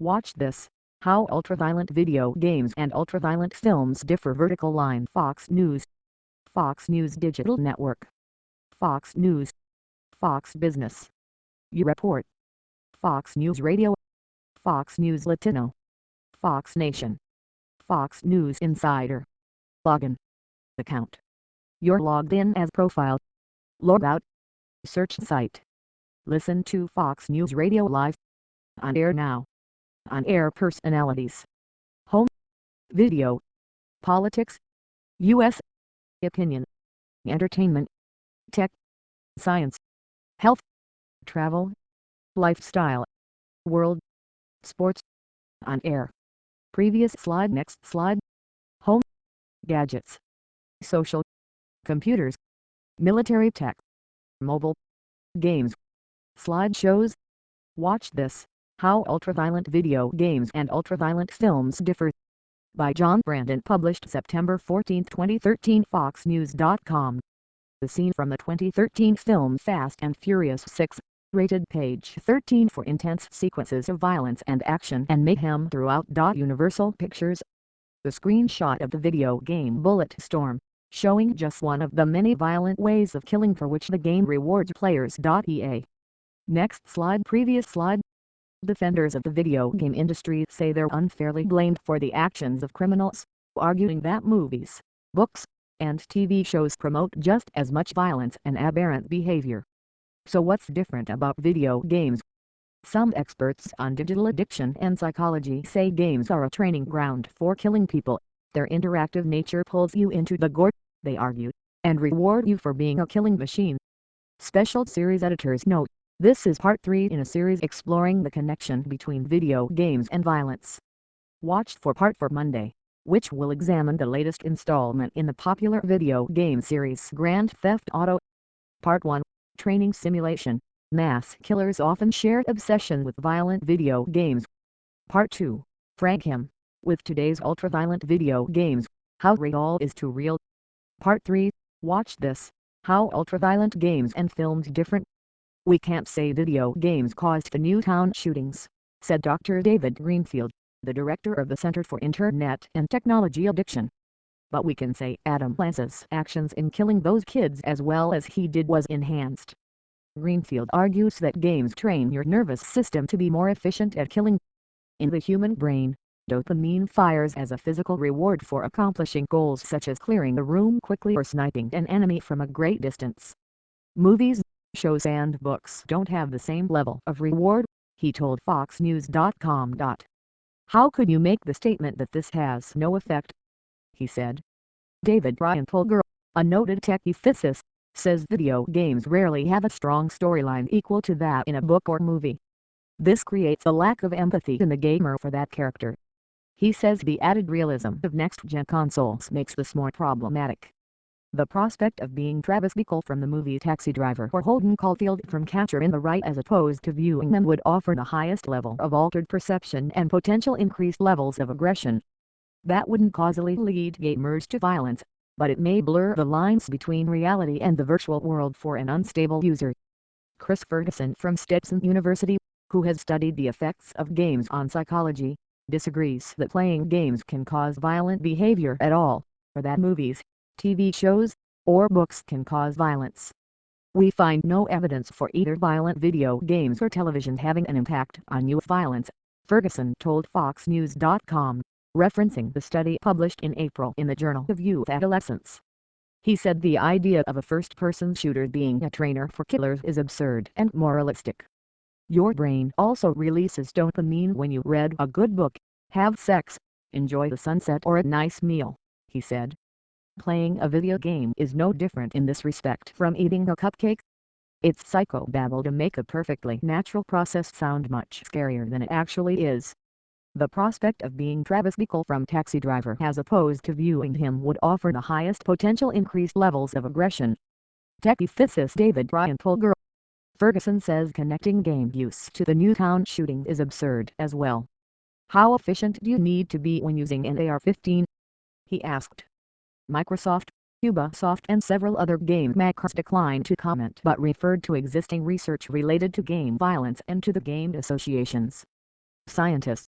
Watch this. How ultraviolent video games and ultraviolent films differ. Vertical line. Fox News, Fox News Digital Network, Fox News, Fox Business, U Report, Fox News Radio, Fox News Latino, Fox Nation, Fox News Insider. Login. Account. You're logged in as profile. Log out. Search site. Listen to Fox News Radio live. On air now. On air personalities. Home. Video. Politics. U.S. Opinion. Entertainment. Tech. Science. Health. Travel. Lifestyle. World. Sports. On air. Previous slide. Next slide. Home. Gadgets. Social. Computers. Military tech. Mobile. Games. Slideshows. Watch this. How ultraviolent video games and ultraviolent films differ. By John Brandon. Published September 14, 2013. FoxNews.com. The scene from the 2013 film Fast and Furious 6. Rated page 13 for intense sequences of violence and action and mayhem throughout. Universal Pictures. The screenshot of the video game Bulletstorm, showing just one of the many violent ways of killing for which the game rewards players. EA. Next slide. Previous slide. Defenders of the video game industry say they're unfairly blamed for the actions of criminals, arguing that movies, books, and TV shows promote just as much violence and aberrant behavior. So what's different about video games? Some experts on digital addiction and psychology say games are a training ground for killing people. Their interactive nature pulls you into the gore, they argue, and reward you for being a killing machine. Special series editors note, this is part 3 in a series exploring the connection between video games and violence. Watch for part 4 Monday, which will examine the latest installment in the popular video game series Grand Theft Auto. Part 1, Training Simulation. Mass killers often share obsession with violent video games. Part 2, Frank him. With today's ultraviolent video games, how real is too real. Part 3, Watch this. How ultraviolent games and films different. We can't say video games caused the Newtown shootings, said Dr. David Greenfield, the director of the Center for Internet and Technology Addiction. But we can say Adam Lanza's actions in killing those kids as well as he did was enhanced. Greenfield argues that games train your nervous system to be more efficient at killing. In the human brain, dopamine fires as a physical reward for accomplishing goals such as clearing a room quickly or sniping an enemy from a great distance. Movies, shows and books don't have the same level of reward, he told FoxNews.com. How could you make the statement that this has no effect? He said. David Brian Polgar, a noted techie physicist, says video games rarely have a strong storyline equal to that in a book or movie. This creates a lack of empathy in the gamer for that character. He says the added realism of next-gen consoles makes this more problematic. The prospect of being Travis Bickle from the movie Taxi Driver or Holden Caulfield from Catcher in the Rye as opposed to viewing them would offer the highest level of altered perception and potential increased levels of aggression. That wouldn't causally lead gamers to violence, but it may blur the lines between reality and the virtual world for an unstable user. Chris Ferguson from Stetson University, who has studied the effects of games on psychology, disagrees that playing games can cause violent behavior at all, or that movies, TV shows, or books can cause violence. We find no evidence for either violent video games or television having an impact on youth violence, Ferguson told FoxNews.com, referencing the study published in April in the Journal of Youth Adolescence. He said the idea of a first-person shooter being a trainer for killers is absurd and moralistic. Your brain also releases dopamine when you read a good book, have sex, enjoy the sunset or a nice meal, he said. Playing a video game is no different in this respect from eating a cupcake. It's psychobabble to make a perfectly natural process sound much scarier than it actually is. The prospect of being Travis Bickle from Taxi Driver as opposed to viewing him would offer the highest potential increased levels of aggression. Techie physicist David Brian Polgar. Ferguson says connecting game use to the Newtown shooting is absurd as well. How efficient do you need to be when using an AR-15? He asked. Microsoft, Ubisoft and several other game makers declined to comment but referred to existing research related to game violence and to the game associations. Scientists,